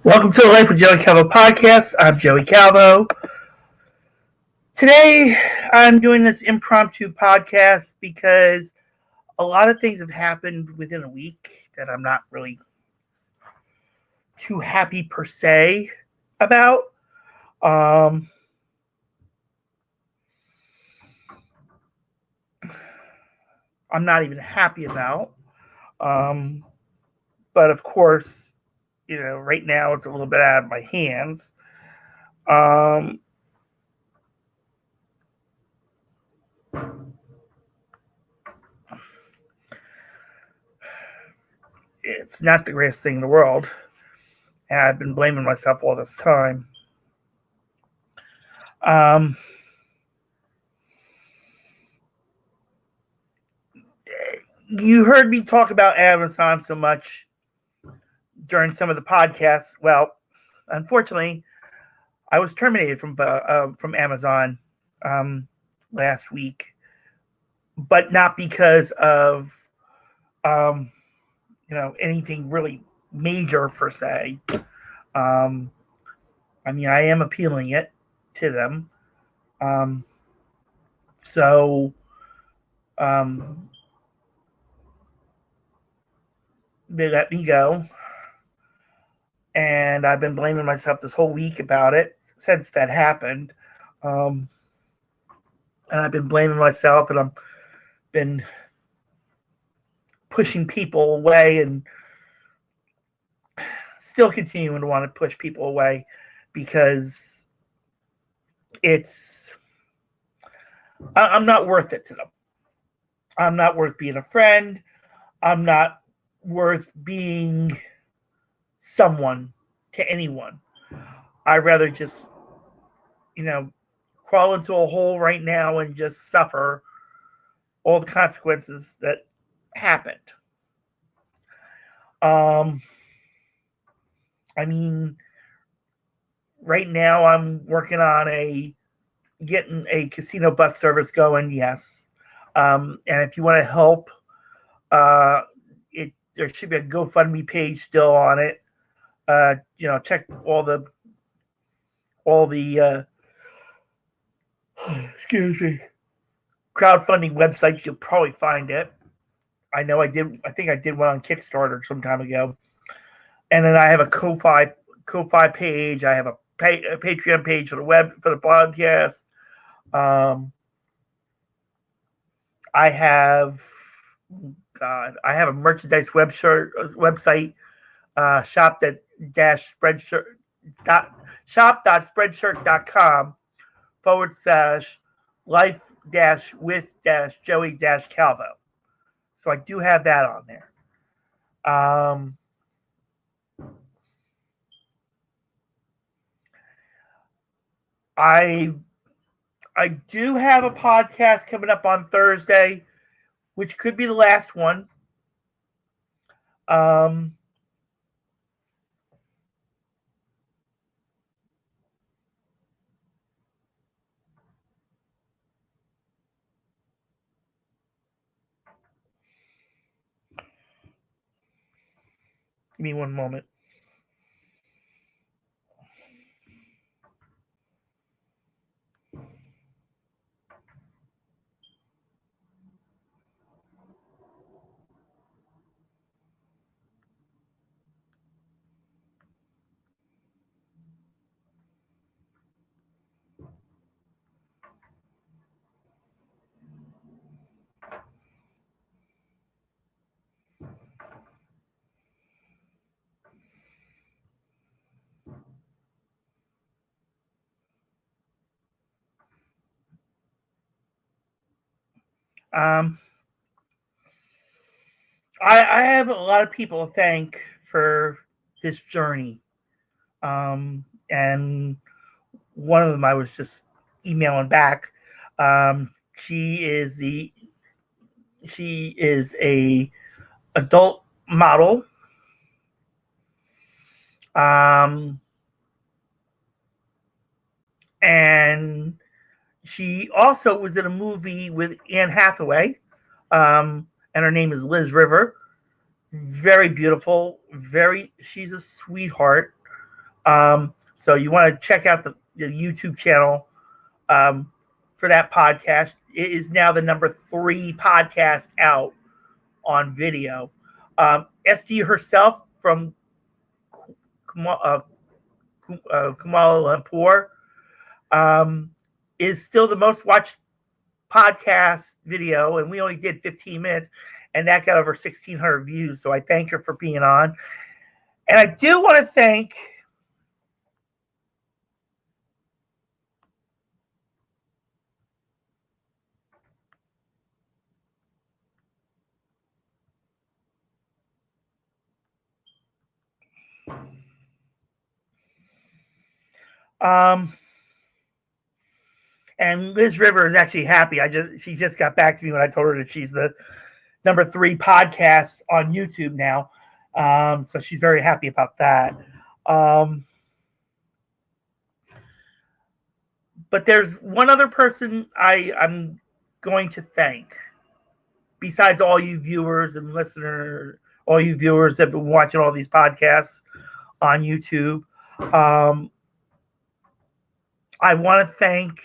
Welcome to the Life with Joey Calvo podcast. I'm Joey Calvo. Today, I'm doing this impromptu podcast because a lot of things have happened within a week that I'm not really too happy per se about. I'm not even happy about. But of course, right now it's a little bit out of my hands. It's not the greatest thing in the world, and I've been blaming myself all this time. You heard me talk about Amazon so much during some of the podcasts. Well, unfortunately, I was terminated from Amazon last week, but not because of anything really major per se. I am appealing it to them. They let me go. And I've been blaming myself this whole week about it since that happened. And I've been blaming myself, and I've been pushing people away and still continuing to want to push people away because I'm not worth it to them. I'm not worth being a friend. I'm not worth being someone to anyone. I'd rather just, crawl into a hole right now and just suffer all the consequences that happened. Right now I'm working on getting a casino bus service going. Yes. And if you want to help, there should be a GoFundMe page still on it. Check all the crowdfunding websites. You'll probably find it. I think I did one on Kickstarter some time ago. And then I have a Ko-Fi page. I have a Patreon page for the podcast. I have a merchandise website, shop.spreadshirt.com/life-with-Joey-Calvo. So I do have that on there. I do have a podcast coming up on Thursday, which could be the last one. Give me one moment. I have a lot of people to thank for this journey. And one of them I was just emailing back. She is a adult model. And she also was in a movie with Anne Hathaway. And her name is Liz River. Very beautiful. She's a sweetheart. So you want to check out the YouTube channel for that podcast. It is now the number 3 podcast out on video. SD herself from Kuala Lumpur is still the most watched podcast video, and we only did 15 minutes, and that got over 1,600 views. So I thank her for being on. And I do want to thank and Liz River is actually happy. She just got back to me when I told her that she's the number 3 podcast on YouTube now. So she's very happy about that. But there's one other person I'm going to thank, besides all you viewers and listeners, all you viewers that have been watching all these podcasts on YouTube. I want to thank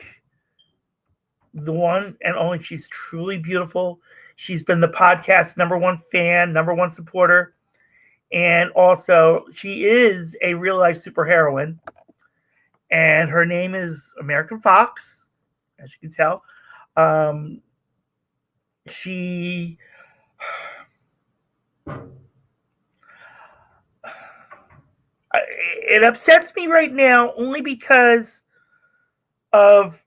the one and only. She's truly beautiful. She's been the podcast number 1 fan, number 1 supporter. And also, she is a real-life superheroine. And her name is American Fox, as you can tell. It upsets me right now only because of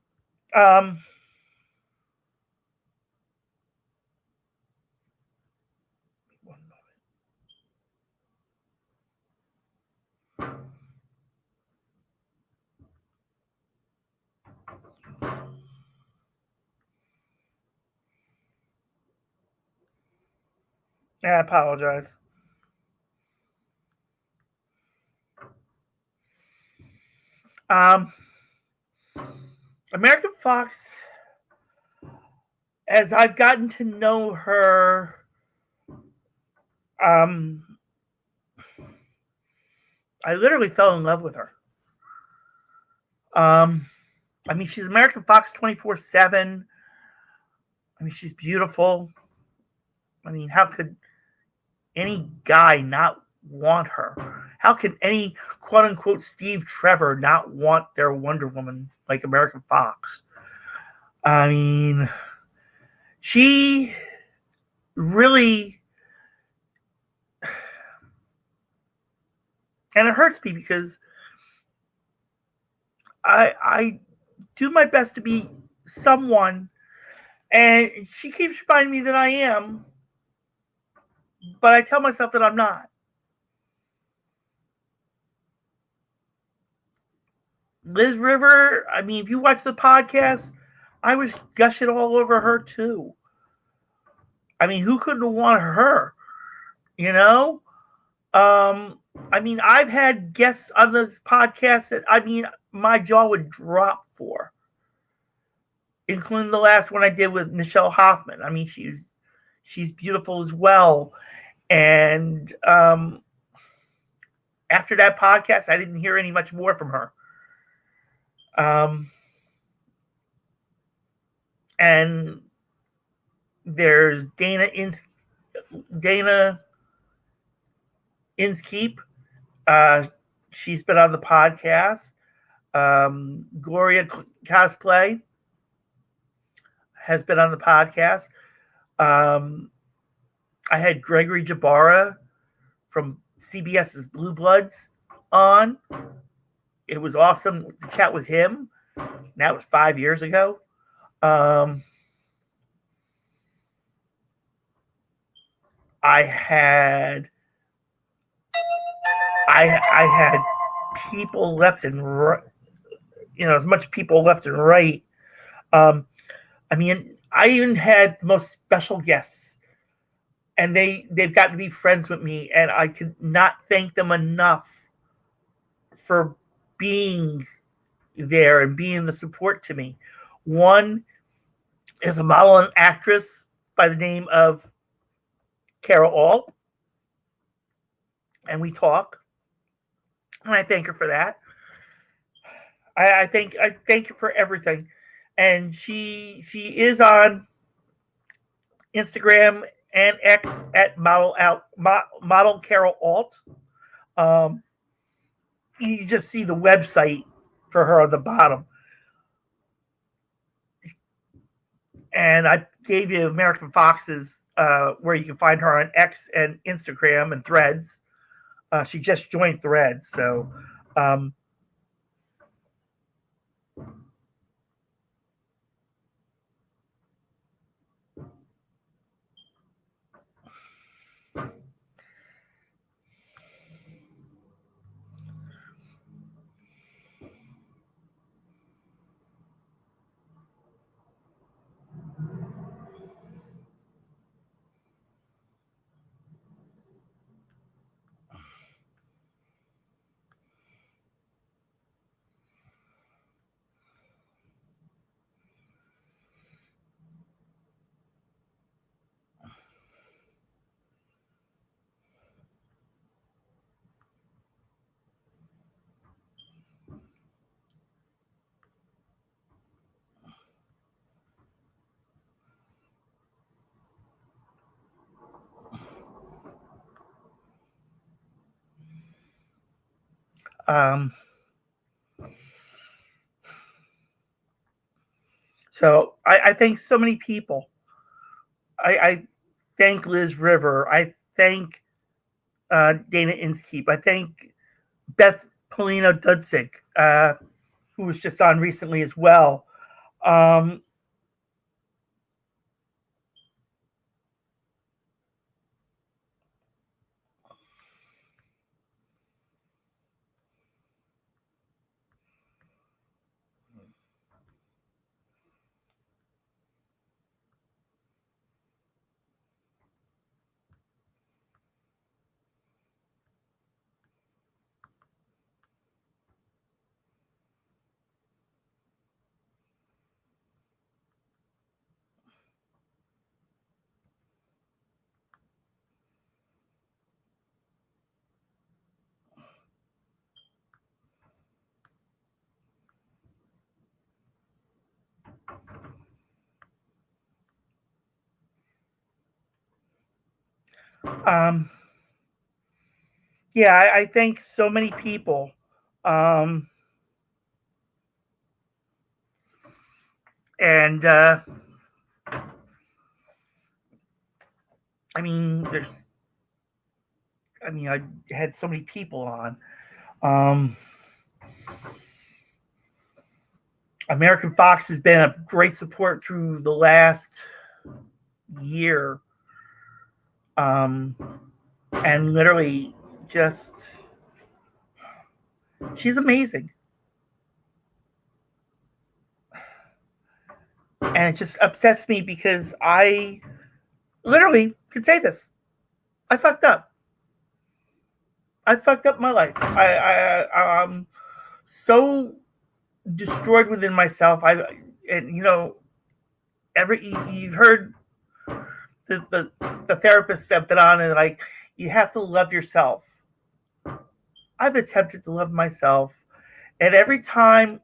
I apologize. American Fox, as I've gotten to know her, I literally fell in love with her. I mean, she's American Fox 24/7. I mean, she's beautiful. I mean, how could any guy not want her? How can any quote-unquote Steve Trevor not want their Wonder Woman like American Fox? I mean, she really... And it hurts me because I do my best to be someone, and she keeps reminding me that I am, but I tell myself that I'm not. Liz River, I mean, if you watch the podcast, I was gushing all over her too. I mean, who couldn't want her? You know? I mean, I've had guests on this podcast that, I mean, my jaw would drop for, including the last one I did with Michelle Hoffman. I mean, she's beautiful as well. And after that podcast, I didn't hear any much more from her. And there's Dana Inskeep. She's been on the podcast. Gloria Cosplay has been on the podcast. I had Gregory Jabara from CBS's Blue Bloods on. It was awesome to chat with him. That was 5 years ago. I had people left and right, you know, as much people left and right. I mean, I even had the most special guests, and they've gotten to be friends with me, and I could not thank them enough for being there and being the support to me. One is a model and actress by the name of Carol Alt, and we talk. and I thank her for that. I thank her for everything, and she is on Instagram and X at model Carol Alt. Um, you just see the website for her on the bottom, and I gave you American Fox's where you can find her on X and Instagram and Threads. She just joined Threads, so um, um, so I thank so many people. I thank Liz River. I thank Dana Inskeep. I thank Beth Polino Dudzik, who was just on recently as well. Um, um, yeah, I thank so many people. Um, and I mean, I had so many people on. Um, American Fox has been a great support through the last year. Um, and literally just, she's amazing. And it just upsets me because I literally can say this. I fucked up. I fucked up my life. I'm so destroyed within myself. And you've heard the therapist stepped it on and like you have to love yourself. I've attempted to love myself, and every time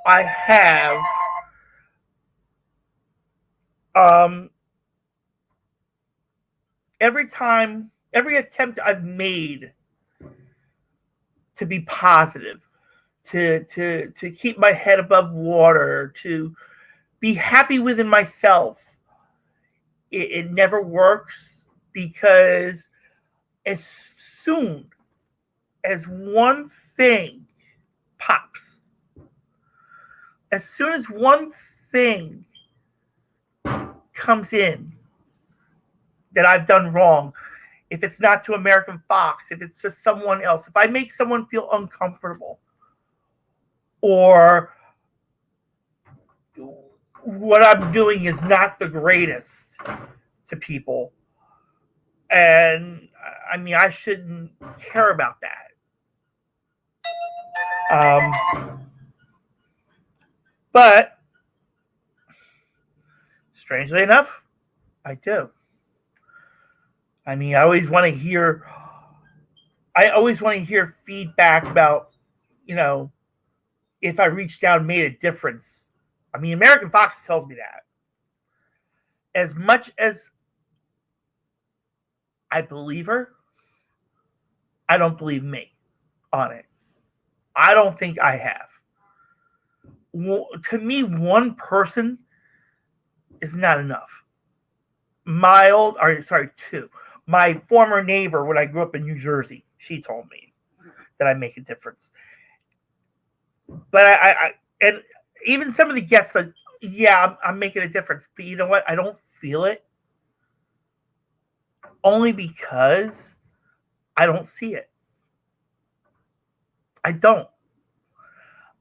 I have, um, every attempt I've made to be positive, to keep my head above water, to be happy within myself, it never works because as soon as one thing pops, as soon as one thing comes in that I've done wrong, if it's not to American Fox, if it's to someone else, if I make someone feel uncomfortable, or what I'm doing is not the greatest to people, and I mean, I shouldn't care about that. But strangely enough, I do. I mean, I always want to hear, I always want to hear feedback about, if I reached out and made a difference. I mean, American Fox tells me that. As much as I believe her, I don't believe me on it. I don't think I have. To me, one person is not enough. Two. My former neighbor, when I grew up in New Jersey, she told me that I make a difference. But and even some of the guests said, yeah, I'm making a difference. But you know what? I don't feel it. Only because I don't see it. I don't.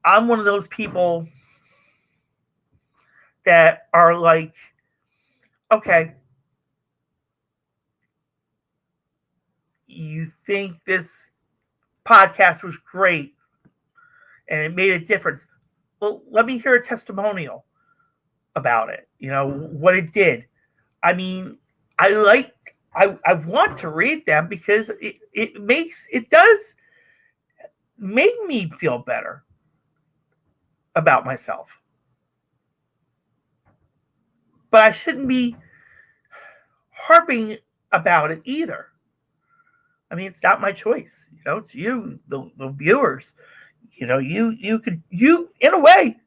I'm one of those people that are like, okay, you think this podcast was great and it made a difference. Well, let me hear a testimonial about it, what it did. I mean, I want to read them because it does make me feel better about myself. But I shouldn't be harping about it either. I mean, it's not my choice. It's you, the viewers. You could, in a way,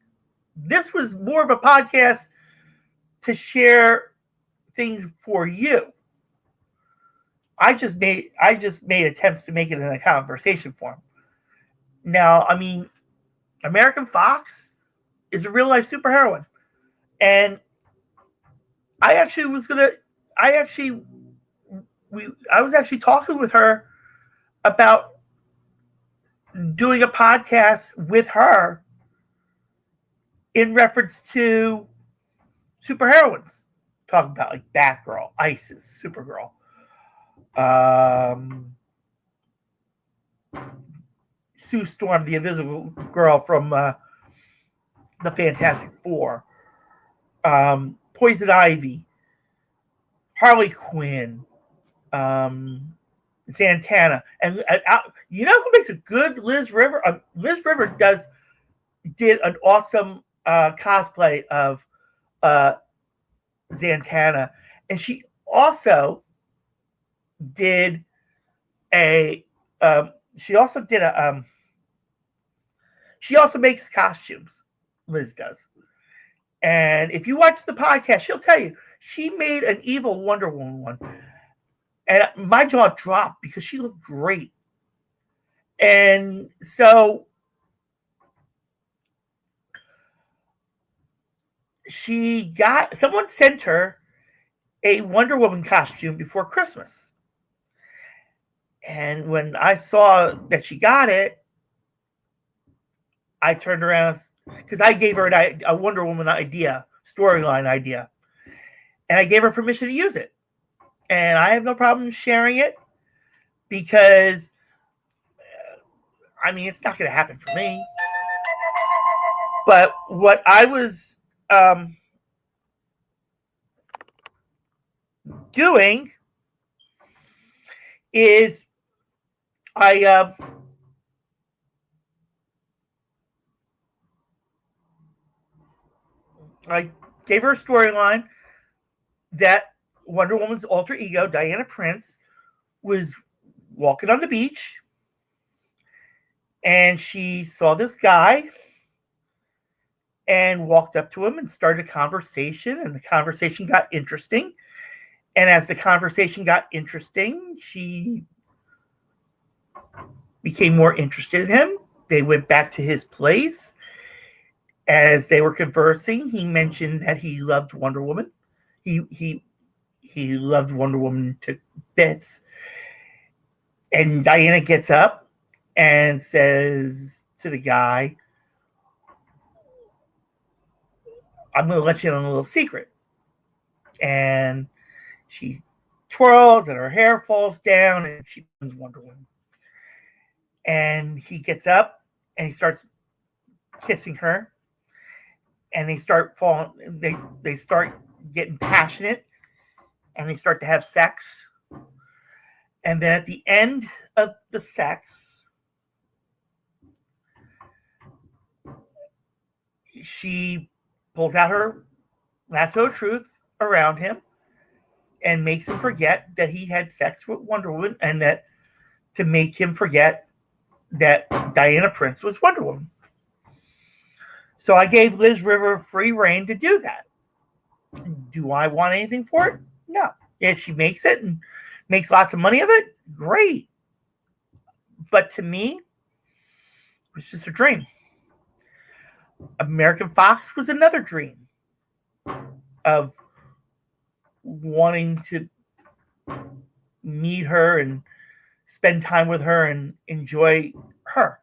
this was more of a podcast to share things for you. I just made attempts to make it in a conversation form. Now, I mean, American Fox is a real life superheroine, and I was actually talking with her about doing a podcast with her in reference to superheroines, talking about like Batgirl, Isis, Supergirl, Sue Storm, the Invisible Girl from the Fantastic Four, Poison Ivy, Harley Quinn, Santana, and you know who makes a good Liz River? Liz River did an awesome cosplay of Santana, and she also did a she also makes costumes. Liz does, and if you watch the podcast, she'll tell you she made an evil Wonder Woman one. And my jaw dropped because she looked great. And so someone sent her a Wonder Woman costume before Christmas. And when I saw that she got it, I turned around because I gave her a Wonder Woman storyline idea. And I gave her permission to use it. And I have no problem sharing it because, I mean, it's not going to happen for me. But what I was doing is I gave her a storyline that Wonder Woman's alter ego, Diana Prince, was walking on the beach and she saw this guy and walked up to him and started a conversation, and the conversation got interesting. And as the conversation got interesting, she became more interested in him. They went back to his place. As they were conversing, he mentioned that he loved Wonder Woman. He loved Wonder Woman to bits. And Diana gets up and says to the guy, I'm going to let you in on a little secret. And she twirls and her hair falls down and she becomes Wonder Woman. And he gets up and he starts kissing her. And they start they start getting passionate and they start to have sex. And then at the end of the sex, she pulls out her lasso of truth around him and makes him forget that he had sex with Wonder Woman, and that to make him forget that Diana Prince was Wonder Woman. So I gave Liz River free reign to do that. Do I want anything for it? No. If she makes it and makes lots of money of it, great. But to me, it was just a dream. American Fox was another dream of wanting to meet her and spend time with her and enjoy her.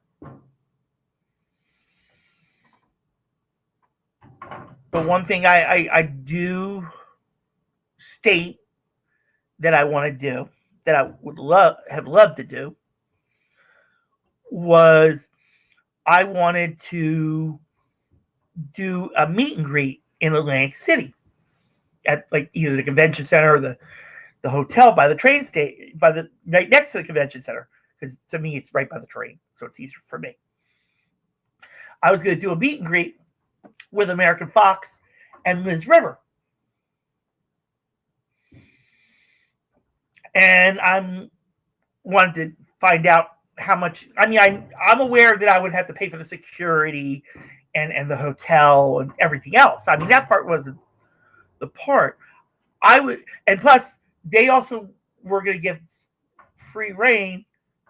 But one thing I do state that I want to do, that I would have loved to do, was I wanted to do a meet and greet in Atlantic City at like either the convention center or the hotel by the train station, right next to the convention center, because to me it's right by the train, so it's easier for me. I was going to do a meet and greet with American Fox and Liz River. And I'm wanted to find out how much. I mean, I'm aware that I would have to pay for the security and the hotel and everything else. I mean, that part wasn't the part. I would, and plus they also were going to give free reign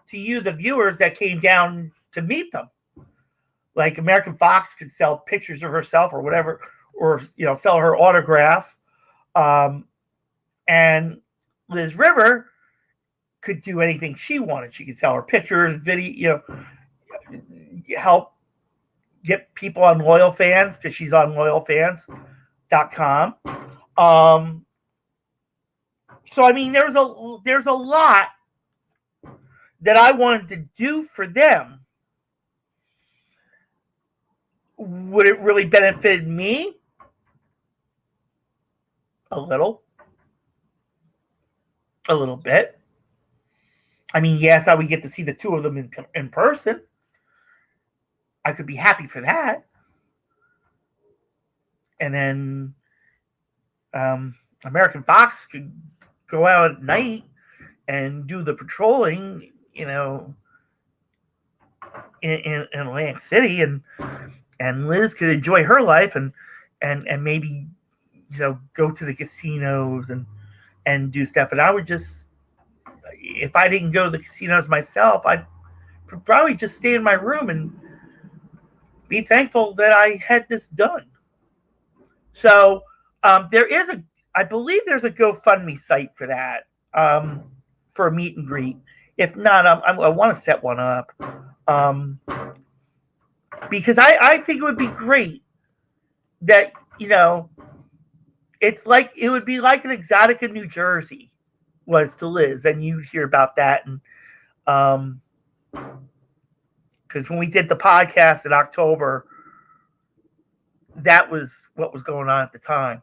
to you, the viewers that came down to meet them. Like American Fox could sell pictures of herself or whatever, or sell her autograph, and Liz River could do anything she wanted. She could sell her pictures, video, help get people on Loyal Fans, because she's on loyalfans.com. So I mean, there's a lot that I wanted to do for them. Would it really benefit me? A little bit. I mean, yes, I would get to see the two of them in person. I could be happy for that. And then American Fox could go out at night and do the patrolling, in Atlantic City, and Liz could enjoy her life and maybe go to the casinos and do stuff. And I would just, if I didn't go to the casinos myself, I'd probably just stay in my room and be thankful that I had this done. So I believe there's a GoFundMe site for that, for a meet and greet. If not, I want to set one up. Because I think it would be great that, it's like, it would be like an Exotica, New Jersey was to Liz, and you hear about that. And because when we did the podcast in October, that was what was going on at the time.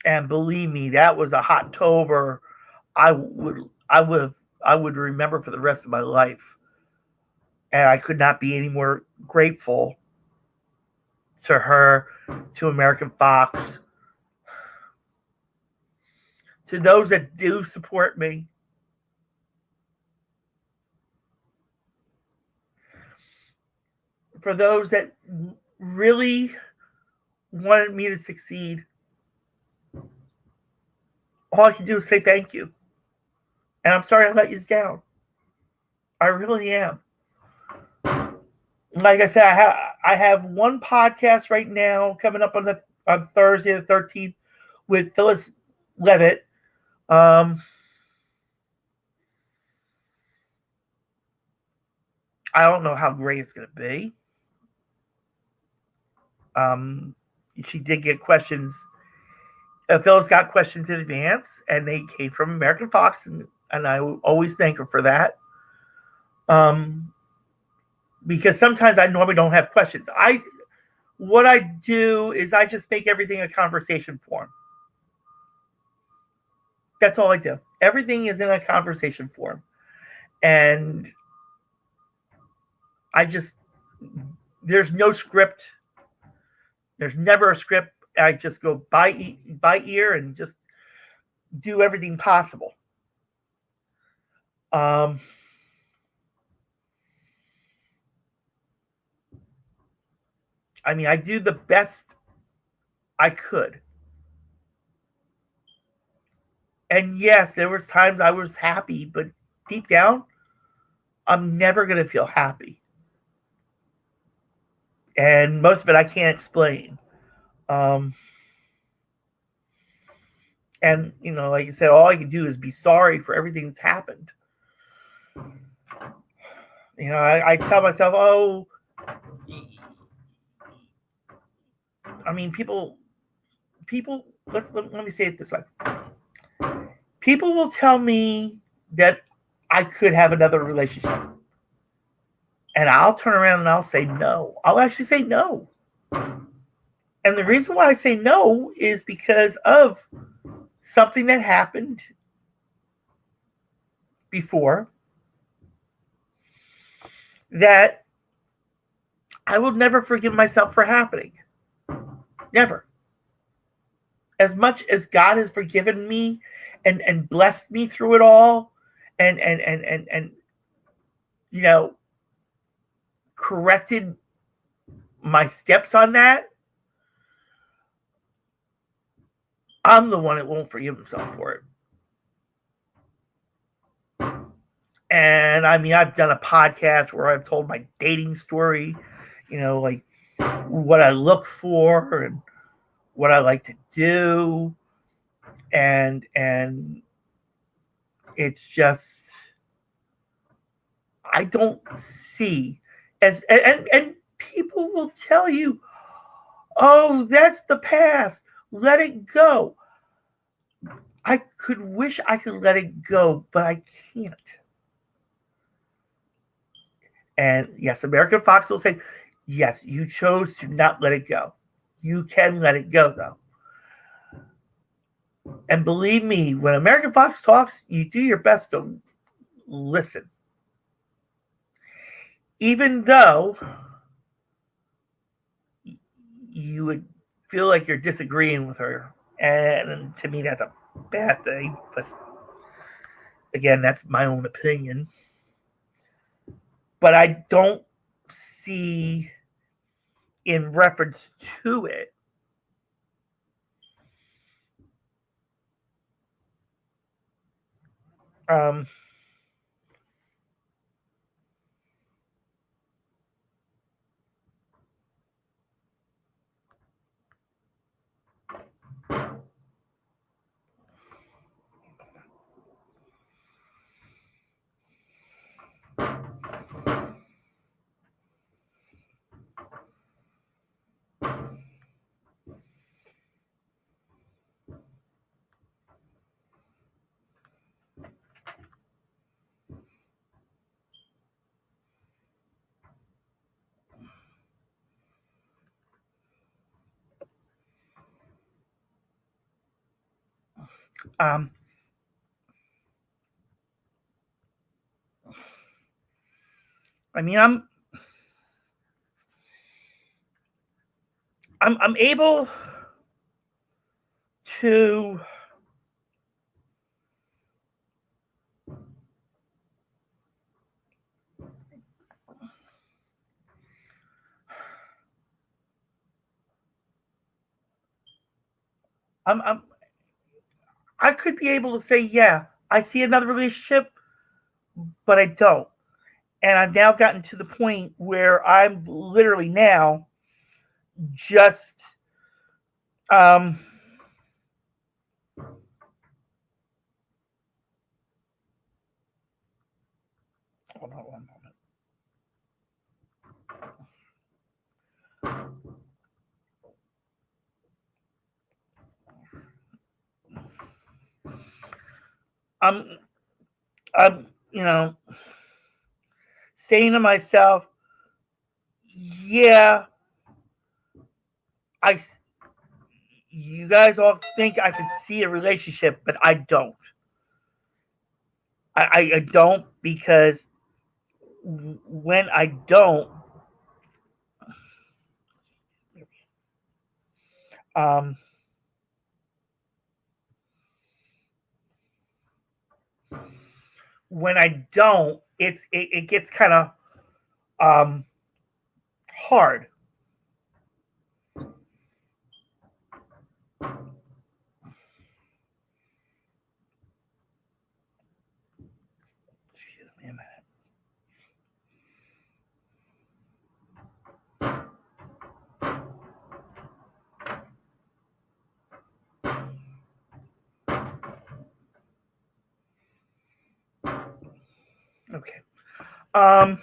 And believe me, that was a hot-tober I would remember for the rest of my life. And I could not be any more grateful to her, to American Fox, to those that do support me. For those that really wanted me to succeed. All I can do is say thank you. And I'm sorry I let you down. I really am. Like I said, I have one podcast right now coming up on Thursday the 13th with Phyllis Leavitt. I don't know how great it's going to be. She did get questions. Phyllis got questions in advance, and they came from American Fox, and I will always thank her for that. Because sometimes I normally don't have questions. What I do is I just make everything a conversation form. That's all I do. Everything is in a conversation form. And there's no script. There's never a script. I just go by ear and just do everything possible. I mean, I do the best I could. And yes, there was times I was happy, but deep down, I'm never going to feel happy. And most of it I can't explain. And, like you said, all I can do is be sorry for everything that's happened. I tell myself, oh, I mean, people, let me say it this way. People will tell me that I could have another relationship. And I'll turn around and I'll say no. I'll actually say no. And the reason why I say no is because of something that happened before that I will never forgive myself for happening. Never. As much as God has forgiven me and blessed me through it all and corrected my steps on that, I'm the one that won't forgive himself for it. And I mean, I've done a podcast where I've told my dating story, like what I look for and what I like to do. And it's just, I don't see and people will tell you, oh, that's the past. Let it go. I could wish I could let it go, but I can't. And yes, American Fox will say, yes, you chose to not let it go. You can let it go, though. And believe me, when American Fox talks, you do your best to listen. Even though you would feel like you're disagreeing with her. And to me, that's a bad thing. But again, that's my own opinion. But I don't see, in reference to it, I mean, I'm able to I could be able to say, yeah, I see another relationship, but I don't. And I've now gotten to the point where I'm literally now just hold on one moment. I'm saying to myself, yeah, you guys all think I can see a relationship, but I don't. I don't, because when I don't, um, it gets kind of um, hard. Excuse me a minute. Okay. Um,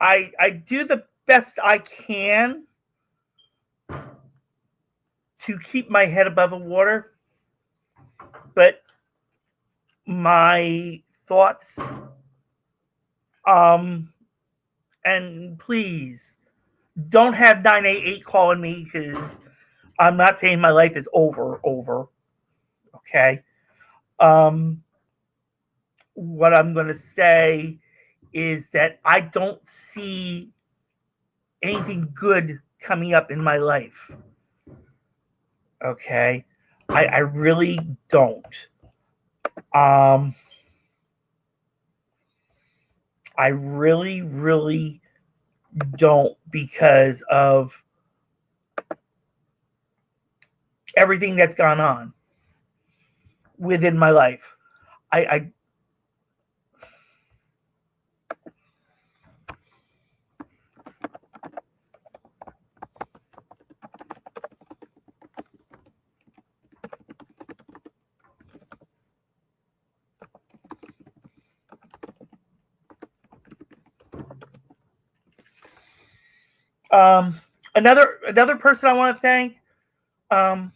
I do the best I can to keep my head above the water, but my thoughts, um, and please don't have 988 calling me, because I'm not saying my life is over. Okay. Um, what I'm going to say is that I don't see anything good coming up in my life. Okay. I really don't. Um, I really don't, because of everything that's gone on within my life. I another person I want to thank, um,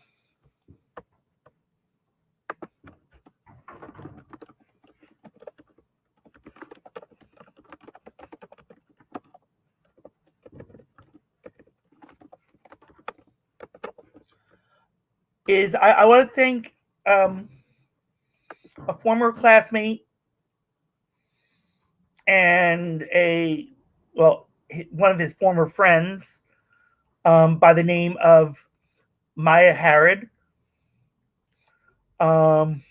is I want to thank a former classmate and one of his former friends, by the name of Maya Harrod. Um,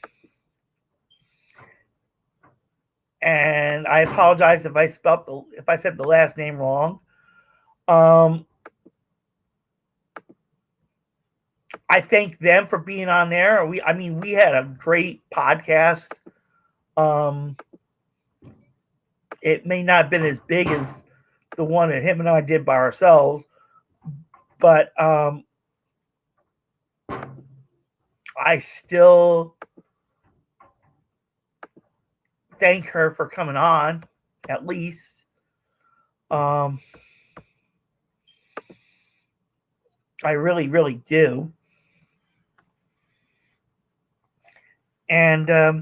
and I apologize if I said the last name wrong. Um, I thank them for being on there. We had a great podcast. Um, it may not have been as big as the one that him and I did by ourselves, but I still thank her for coming on, at least. Um, I really do. And I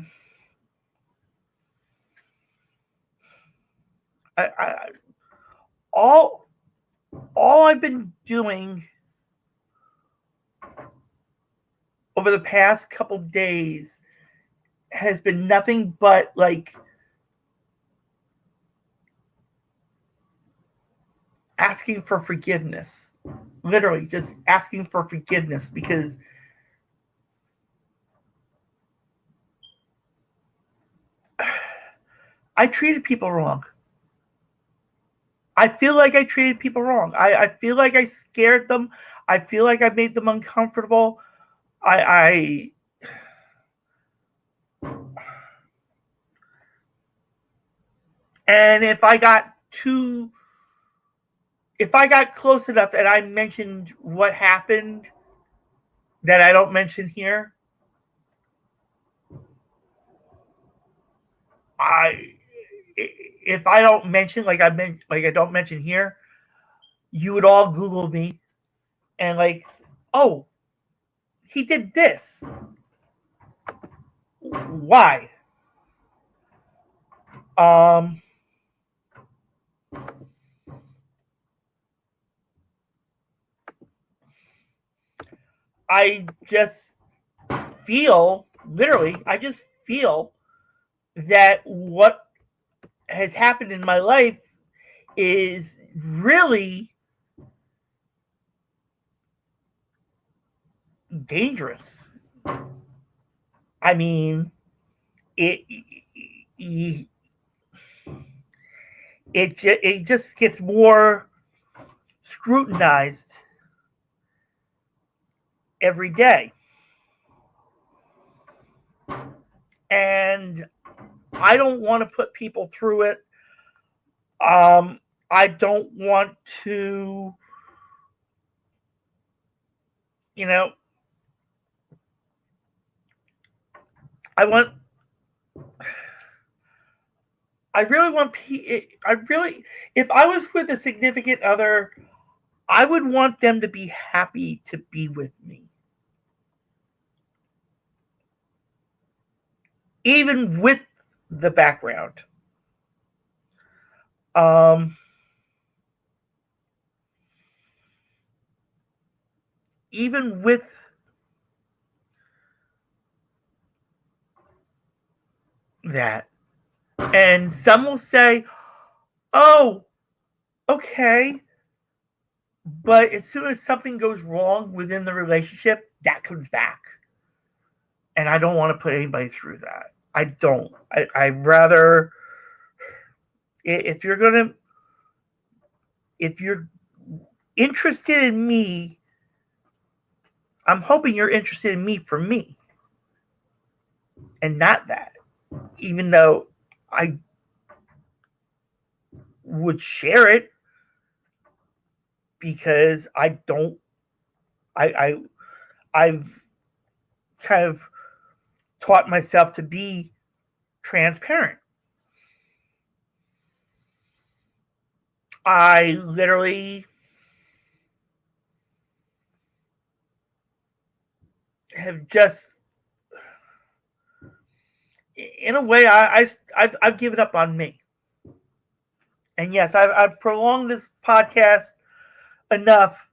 all I've been doing over the past couple days has been nothing but like asking for forgiveness. Literally just asking for forgiveness, because I treated people wrong. I feel like I treated people wrong. I feel like I scared them. I feel like I made them uncomfortable. I and if I got close enough and I mentioned what happened that I don't mention here, I if I don't mention like I don't mention here, you would all Google me and like, oh, he did this. Why? Um, I just feel, literally, I just feel that what has happened in my life is really dangerous. I mean, it it just gets more scrutinized every day, and I don't want to put people through it. I don't want to, you know, I want. I really want. I really, if I was with a significant other, I would want them to be happy to be with me, even with the background. Um, Even with that, and some will say, "Oh, okay," but as soon as something goes wrong within the relationship, that comes back, and I don't want to put anybody through that. I don't. I'd rather, if you're gonna, if you're interested in me, I'm hoping you're interested in me for me and not that. Even though I would share it because I don't, I I've kind of taught myself to be transparent. I literally have just, in a way, I've given up on me. And yes, I've prolonged this podcast enough,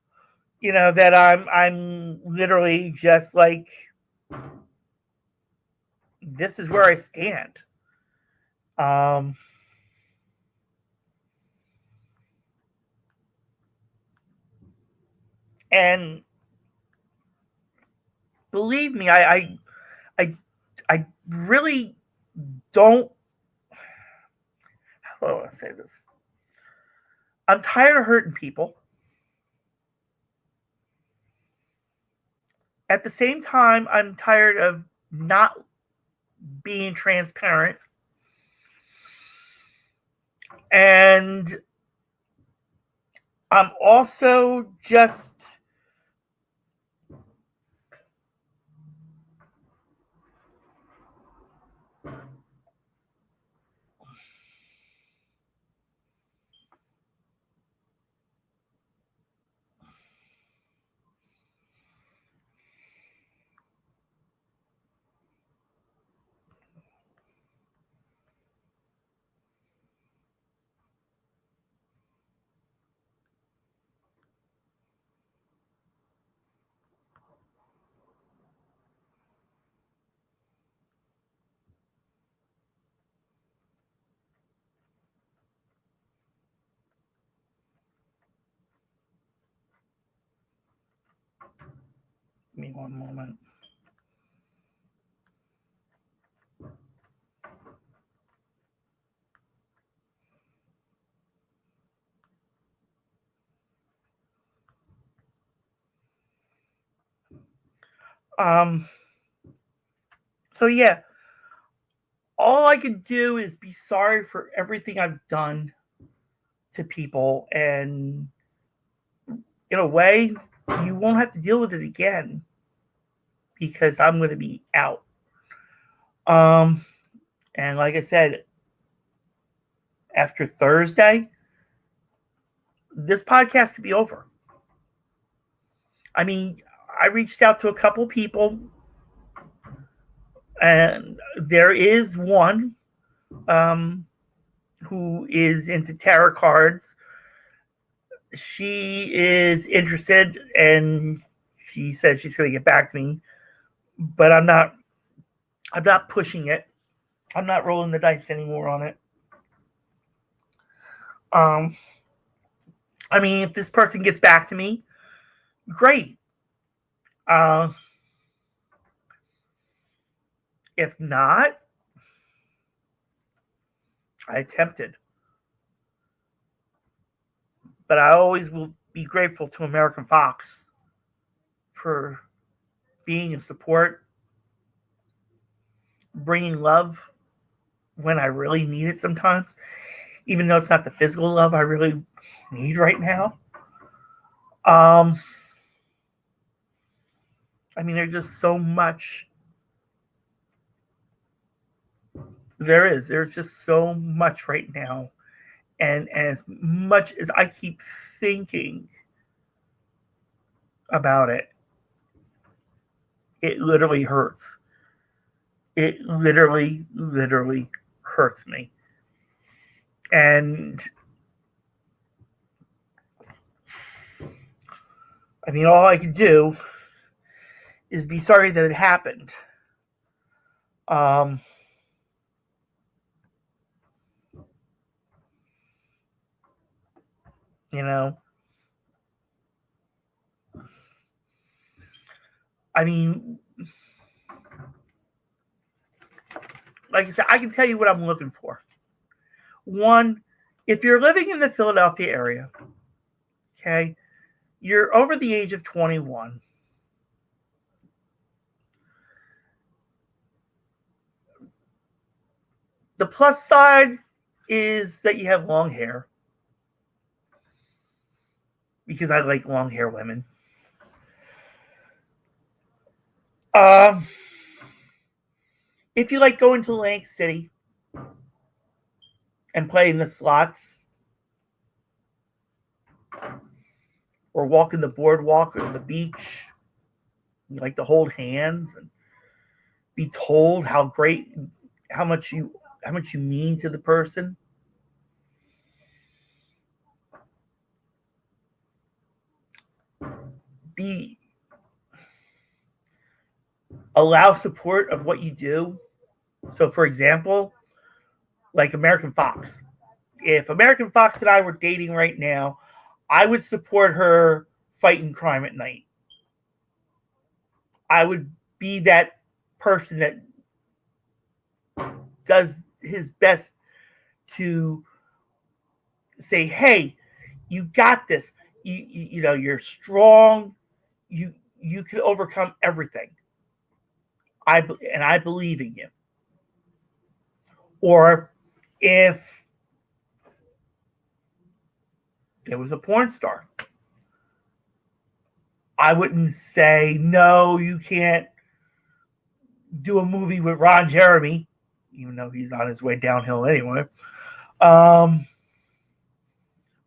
that I'm literally just like, this is where I stand. Um, and believe me, I, I really don't. How do I want to say this? I'm tired of hurting people. At the same time, I'm tired of not being transparent. And I'm also just give me one moment. Um so yeah, all I can do is be sorry for everything I've done to people, and in a way you won't have to deal with it again because I'm going to be out. Um and like I said, after Thursday, this podcast could be over. I mean, I reached out to a couple people, and there is one um, who is into tarot cards. She is interested, and she says she's going to get back to me, but I'm not pushing it. I'm not rolling the dice anymore on it. I mean, if this person gets back to me, great. If not, I attempted. But I always will be grateful to American Fox for being in support, bringing love when I really need it sometimes, even though it's not the physical love I really need right now. I mean, there's just so much. There's just so much right now. And as much as I keep thinking about it, it literally hurts. It literally hurts me. And I mean, all I can do is be sorry that it happened. You know, I mean, like I said, I can tell you what I'm looking for. One, if you're living in the Philadelphia area, okay, you're over the age of 21. The plus side is that you have long hair, because I like long hair women. If you like going to Atlantic City and playing the slots, or walking the boardwalk or the beach, you like to hold hands and be told how much you mean to the person. Allow support of what you do. So, for example, like American Fox. If American Fox and I were dating right now, I would support her fighting crime at night. I would be that person that does his best to say, hey, you got this. You know, you're strong. You can overcome everything. I believe in you. Or if it was a porn star, I wouldn't say, no, you can't do a movie with Ron Jeremy, even though he's on his way downhill anyway. But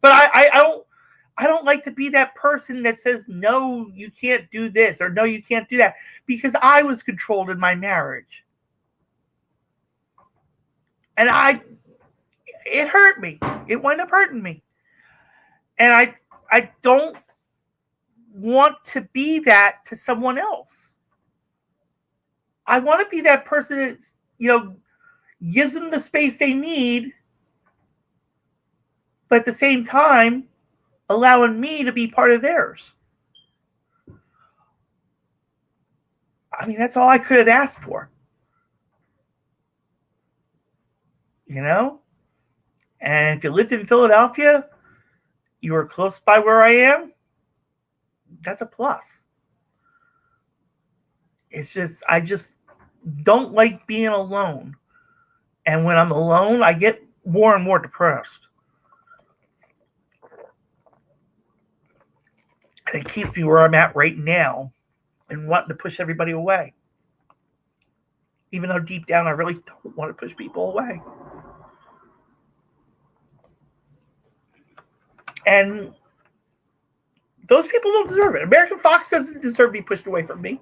I don't like to be that person that says, no, you can't do this, or no, you can't do that, because I was controlled in my marriage. And it hurt me. It wound up hurting me. And I don't want to be that to someone else. I want to be that person that, you know, gives them the space they need, but at the same time, allowing me to be part of theirs. I mean, that's all I could have asked for. You know? And if you lived in Philadelphia, you were close by where I am, that's a plus. It's just, I just don't like being alone. And when I'm alone, I get more and more depressed. And it keeps me where I'm at right now and wanting to push everybody away. Even though deep down I really don't want to push people away. And those people don't deserve it. American Fox doesn't deserve to be pushed away from me.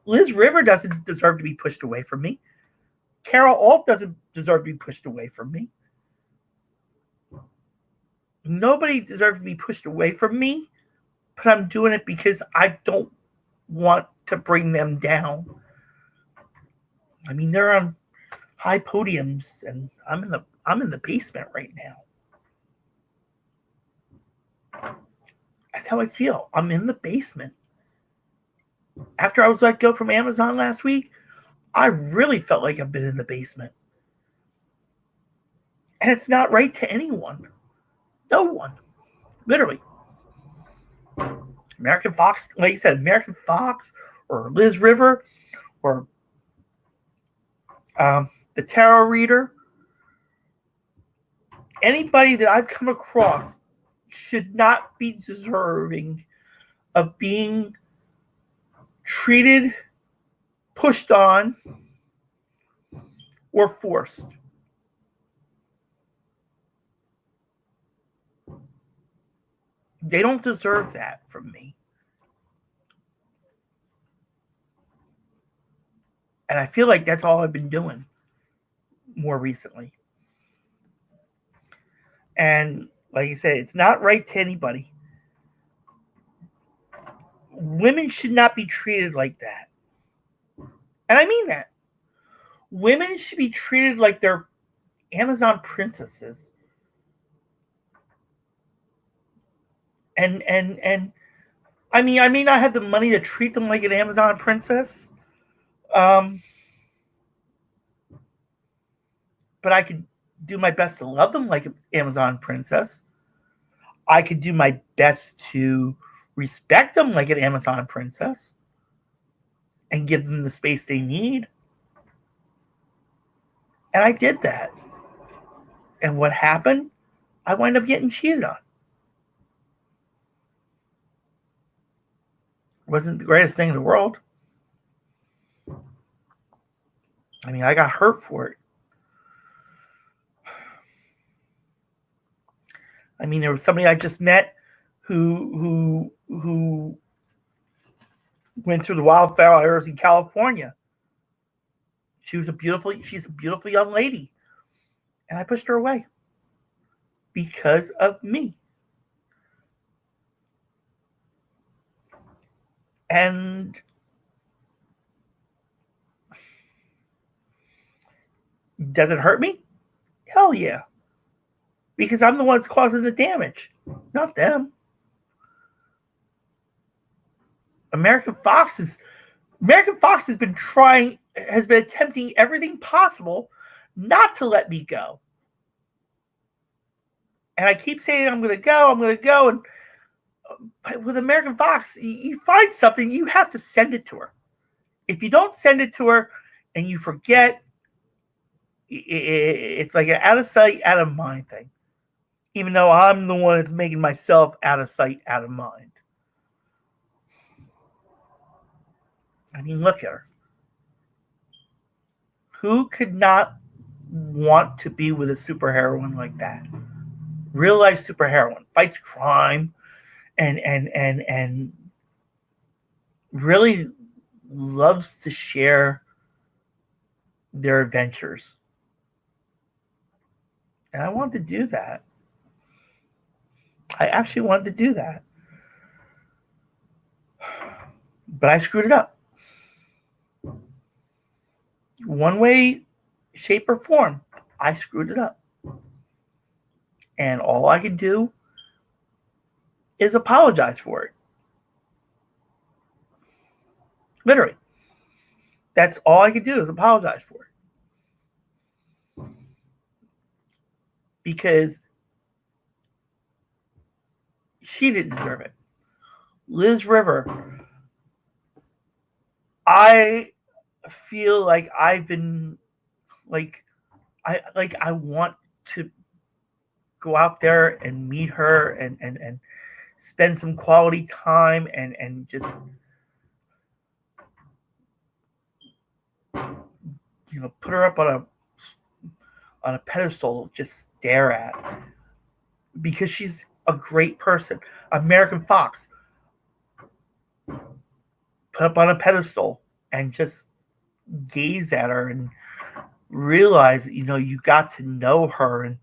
Liz River doesn't deserve to be pushed away from me. Carol Alt doesn't deserve to be pushed away from me. Nobody deserves to be pushed away from me, but I'm doing it because I don't want to bring them down. I mean, they're on high podiums, and I'm in the basement right now. That's how I feel. I'm in the basement. After I was let go from Amazon last week, I really felt like I've been in the basement. And it's not right to anyone. No one. Literally. American Fox, like you said, American Fox or Liz River or the Tarot Reader. Anybody that I've come across should not be deserving of being treated, pushed on, or forced. They don't deserve that from me. And I feel like that's all I've been doing more recently. And like I said, it's not right to anybody. Women should not be treated like that. And I mean that. Women should be treated like they're Amazon princesses. And I mean, I may not have the money to treat them like an Amazon princess. But I could do my best to love them like an Amazon princess. I could do my best to respect them like an Amazon princess and give them the space they need. And I did that. And what happened? I wound up getting cheated on. It wasn't the greatest thing in the world. I mean, I got hurt for it. I mean, there was somebody I just met who went through the wildfires in California. She's a beautiful young lady. And I pushed her away because of me. And does it hurt me? Hell yeah. Because I'm the one that's causing the damage, not them. American Fox has been attempting everything possible not to let me go. And I keep saying I'm going to go. And but with American Fox, you find something, you have to send it to her. If you don't send it to her and you forget, it's like an out of sight, out of mind thing. Even though I'm the one that's making myself out of sight, out of mind. I mean, look at her. Who could not want to be with a superheroine like that? Real life superheroine, fights crime, and really loves to share their adventures. And I wanted to do that. I actually wanted to do that. But I screwed it up. One way, shape, or form, I screwed it up. And all I can do is apologize for it. Literally. That's all I can do is apologize for it. Because she didn't deserve it. Liz River, I feel like I've been I want to go out there and meet her and spend some quality time and just put her up on a pedestal, just stare at, because she's a great person. American Fox, put up on a pedestal and just gaze at her and realize that you got to know her and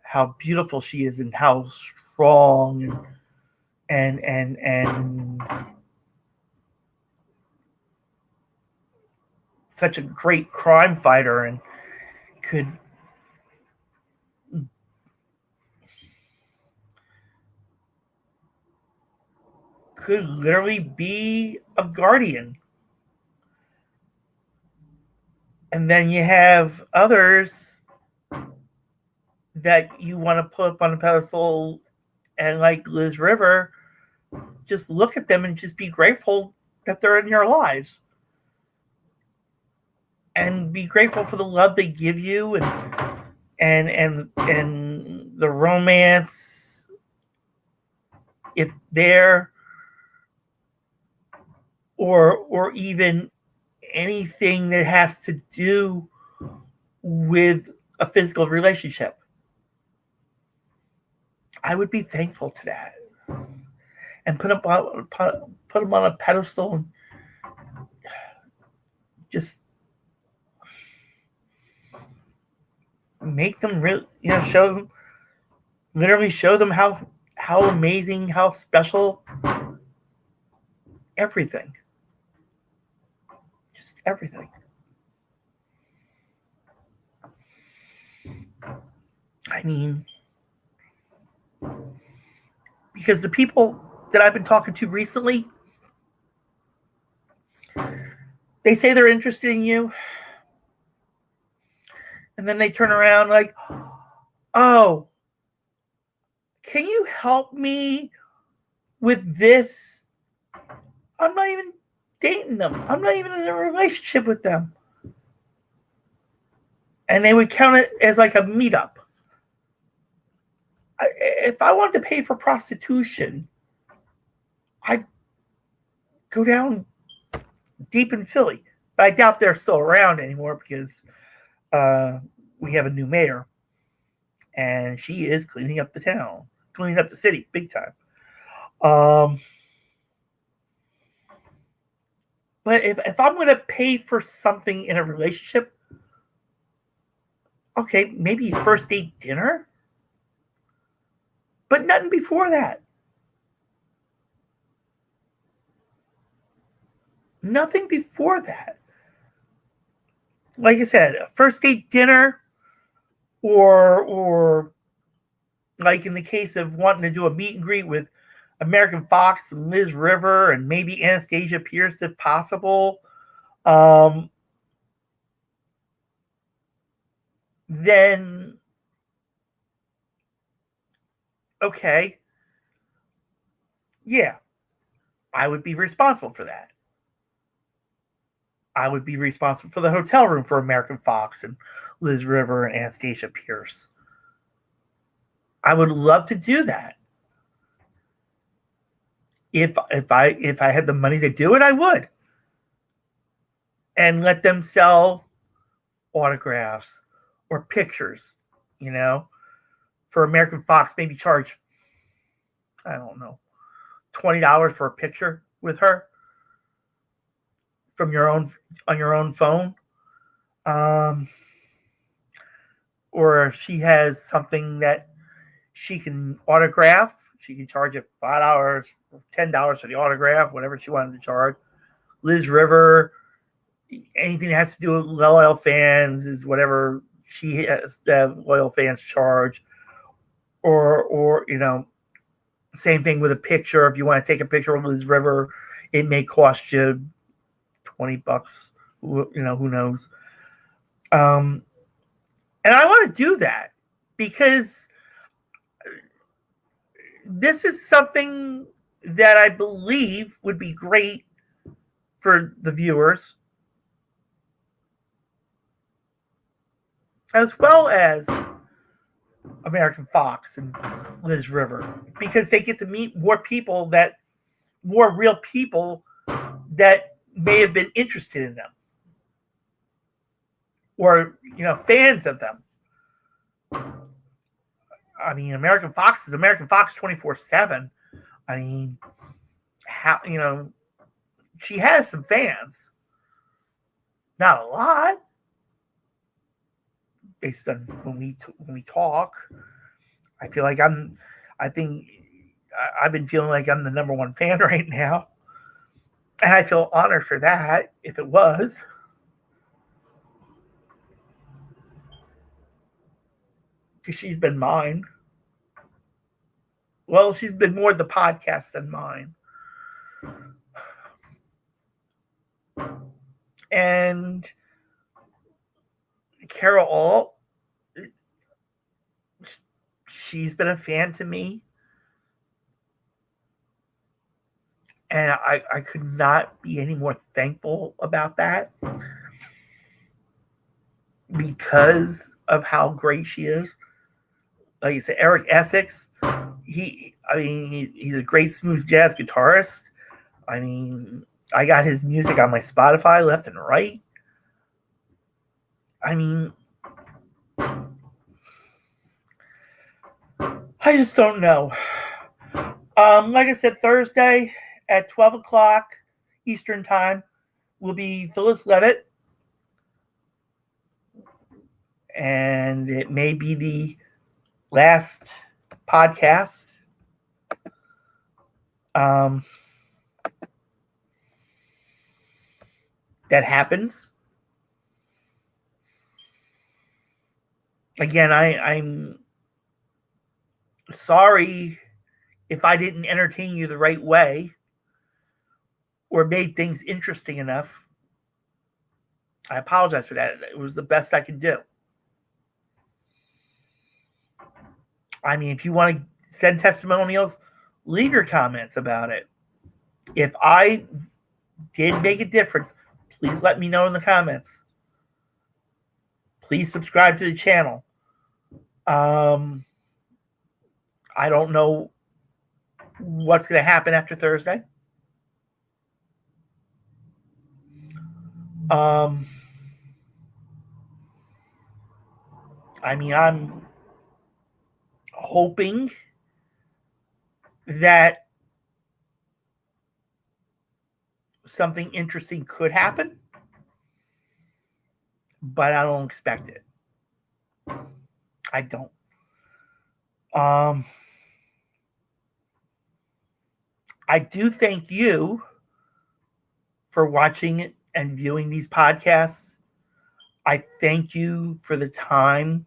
how beautiful she is and how strong and such a great crime fighter and could literally be a guardian. And then you have others that you want to put up on a pedestal, and like Liz River, just look at them and just be grateful that they're in your lives. And be grateful for the love they give you and the romance, if there, or even anything that has to do with a physical relationship. I would be thankful to that, and put them on a pedestal, and just make them really, show them, literally show them how amazing, how special, everything, just everything. I mean, because the people that I've been talking to recently, they say they're interested in you, and then they turn around like, oh, can you help me with this? I'm not even dating them. I'm not even in a relationship with them. And they would count it as like a meetup. If I wanted to pay for prostitution, I'd go down deep in Philly. But I doubt they're still around anymore, because we have a new mayor. And she is cleaning up the town, cleaning up the city big time. But if I'm going to pay for something in a relationship, okay, maybe first date dinner, but nothing before that. Nothing before that. Like I said, a first date dinner, or like in the case of wanting to do a meet and greet with American Fox and Liz River and maybe Anastasia Pierce if possible, then okay, yeah, I would be responsible for that. I would be responsible for the hotel room for American Fox and Liz River and Anastasia Pierce. I would love to do that. If I had the money to do it, I would. And let them sell autographs or pictures, for American Fox, maybe charge, I don't know, $20 for a picture with her from on your own phone. Or if she has something that she can autograph, she can charge it $5, $10 for the autograph, whatever she wanted to charge. Liz River, anything that has to do with loyal fans is whatever she has to have loyal fans charge. Or same thing with a picture. If you want to take a picture of Liz River, it may cost you $20. Who knows? And I want to do that because this is something that I believe would be great for the viewers, as well as American Fox and Liz River, because they get to meet more real people that may have been interested in them, or fans of them. I mean, American Fox is American Fox 24/7. I mean, how she has some fans, not a lot, based on when we talk. I feel like I've been feeling like I'm the number one fan right now, and I feel honored for that. If it was, because she's been mine. Well, she's been more the podcast than mine. And Carol Alt, she's been a fan to me. And I could not be any more thankful about that because of how great she is. Like you said, Eric Essex, he's a great smooth jazz guitarist. I mean, I got his music on my Spotify left and right. I mean, I just don't know. Like I said, Thursday at 12 o'clock Eastern Time will be Phyllis Leavitt. And it may be the last podcast. That happens. Again, I'm sorry if I didn't entertain you the right way or made things interesting enough. I apologize for that. It was the best I could do. I mean, if you want to send testimonials, leave your comments about it. If I did make a difference, please let me know in the comments. Please subscribe to the channel. I don't know what's going to happen after Thursday. I mean, I'm hoping that something interesting could happen, but I don't expect it. I don't. I do thank you for watching and viewing these podcasts. I thank you for the time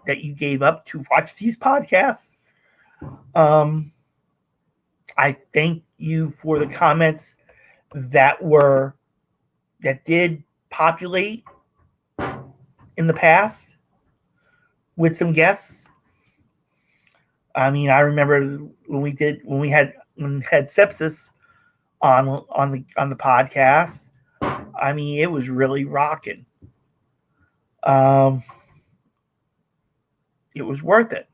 that you gave up to watch these podcasts. I thank you for the comments that did populate in the past with some guests. I mean, I remember when we had sepsis on the podcast. I mean, it was really rocking. It was worth it.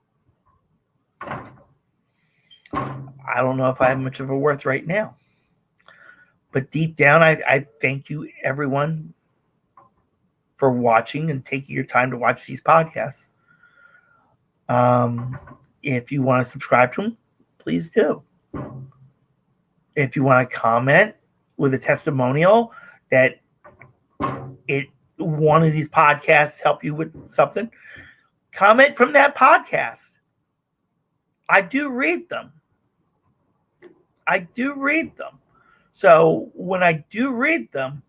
I don't know if I have much of a worth right now, but deep down, I thank you, everyone, for watching and taking your time to watch these podcasts. If you want to subscribe to them, please do. If you want to comment with a testimonial that one of these podcasts help you with something, comment from that podcast. I do read them. So when I do read them,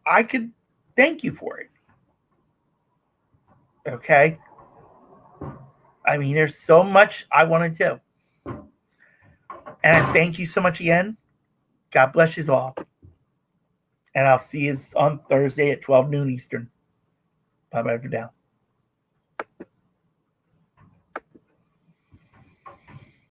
I could thank you for it. Okay? I mean, there's so much I want to do. And I thank you so much again. God bless you all. And I'll see you on Thursday at 12 noon Eastern. Bye-bye for now.